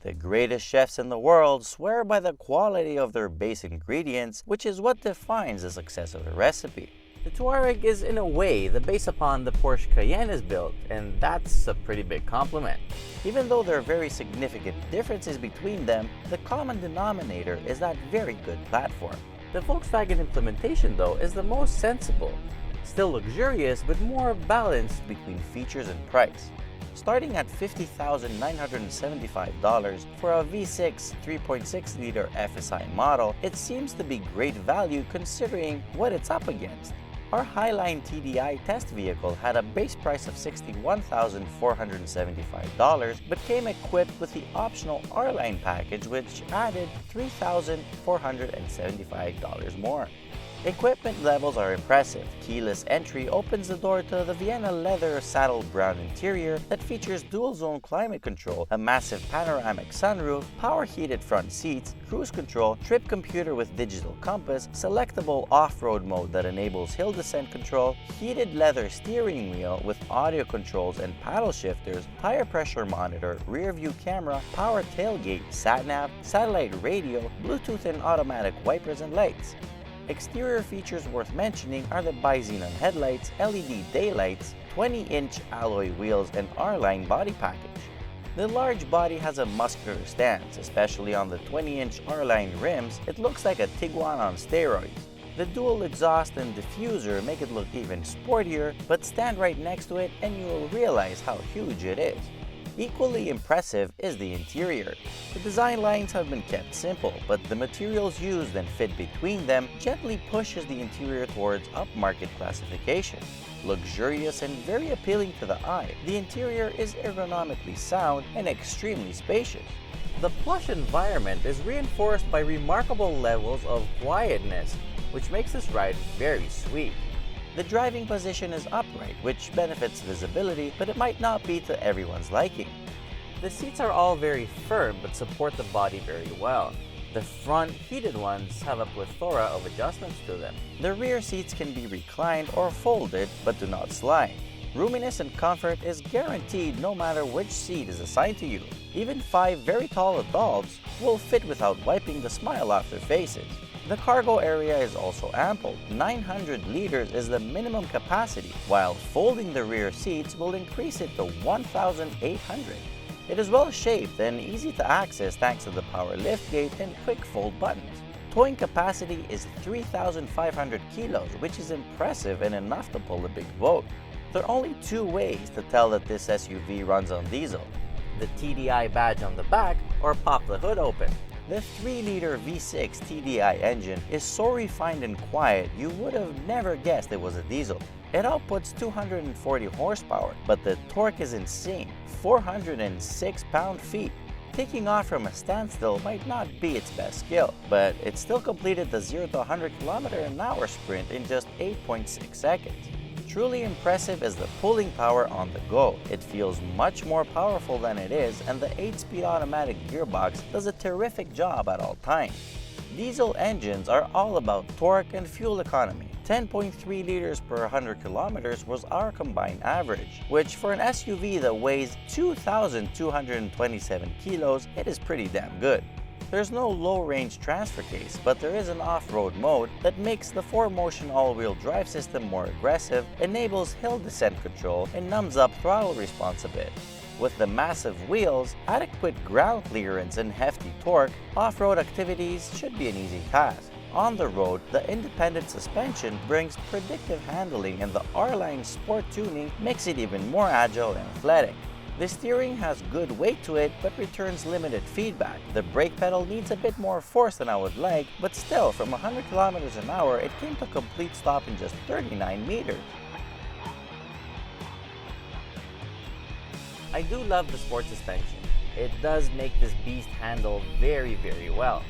The greatest chefs in the world swear by the quality of their base ingredients, which is what defines the success of a recipe. The Touareg is in a way the base upon the Porsche Cayenne is built, and that's a pretty big compliment. Even though there are very significant differences between them, the common denominator is that very good platform. The Volkswagen implementation, though, is the most sensible. Still luxurious, but more balanced between features and price. Starting at $50,975 for a V6 3.6-liter FSI model, it seems to be great value considering what it's up against. Our HighLine TDI test vehicle had a base price of $61,475 but came equipped with the optional R-Line package, which added $3,475 more. Equipment levels are impressive. Keyless entry opens the door to the Vienna leather saddle brown interior that features dual-zone climate control, a massive panoramic sunroof, power-heated front seats, cruise control, trip computer with digital compass, selectable off-road mode that enables hill descent control, heated leather steering wheel with audio controls and paddle shifters, tire pressure monitor, rear view camera, power tailgate, sat-nav, satellite radio, Bluetooth and automatic wipers and lights. Exterior features worth mentioning are the bi-xenon headlights, LED daylights, 20-inch alloy wheels, and R-Line body package. The large body has a muscular stance, especially on the 20-inch R-Line rims. It looks like a Tiguan on steroids. The dual exhaust and diffuser make it look even sportier, but stand right next to it and you will realize how huge it is. Equally impressive is the interior. The design lines have been kept simple, but the materials used and fit between them gently pushes the interior towards upmarket classification. Luxurious and very appealing to the eye, the interior is ergonomically sound and extremely spacious. The plush environment is reinforced by remarkable levels of quietness, which makes this ride very sweet. The driving position is upright, which benefits visibility, but it might not be to everyone's liking. The seats are all very firm but support the body very well. The front heated ones have a plethora of adjustments to them. The rear seats can be reclined or folded but do not slide. Roominess and comfort is guaranteed no matter which seat is assigned to you. Even 5 very tall adults will fit without wiping the smile off their faces. The cargo area is also ample. 900 liters is the minimum capacity, while folding the rear seats will increase it to 1,800. It is well shaped and easy to access thanks to the power liftgate and quick fold buttons. Towing capacity is 3,500 kilos, which is impressive and enough to pull a big boat. There are only 2 ways to tell that this SUV runs on diesel: the TDI badge on the back or pop the hood open. The 3-liter V6 TDI engine is so refined and quiet you would have never guessed it was a diesel. It outputs 240 horsepower, but the torque is insane, 406 pound-feet. Taking off from a standstill might not be its best skill, but it still completed the 0 to 100 km/h sprint in just 8.6 seconds. Truly impressive is the pulling power on the go. It feels much more powerful than it is, and the 8-speed automatic gearbox does a terrific job at all times. Diesel engines are all about torque and fuel economy. 10.3 liters per 100 kilometers was our combined average, which for an SUV that weighs 2,227 kilos, it is pretty damn good. There's no low-range transfer case, but there is an off-road mode that makes the 4Motion all-wheel drive system more aggressive, enables hill descent control, and numbs up throttle response a bit. With the massive wheels, adequate ground clearance, and hefty torque, off-road activities should be an easy task. On the road, the independent suspension brings predictive handling, and the R-Line Sport tuning makes it even more agile and athletic. The steering has good weight to it but returns limited feedback. The brake pedal needs a bit more force than I would like, but still, from 100 km/h, it came to a complete stop in just 39 meters. I do love the sport suspension. It does make this beast handle very, very well.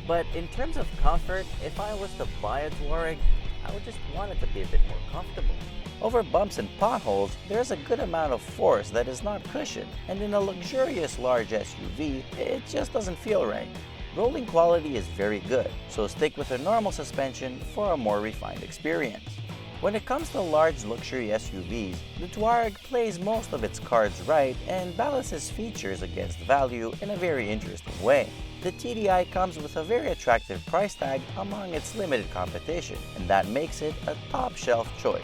But in terms of comfort, if I was to buy a Touareg, I would just want it to be a bit more comfortable. Over bumps and potholes, there's a good amount of force that is not cushioned, and in a luxurious large SUV, it just doesn't feel right. Rolling quality is very good, so stick with a normal suspension for a more refined experience. When it comes to large luxury SUVs, the Touareg plays most of its cards right and balances features against value in a very interesting way. The TDI comes with a very attractive price tag among its limited competition, and that makes it a top-shelf choice.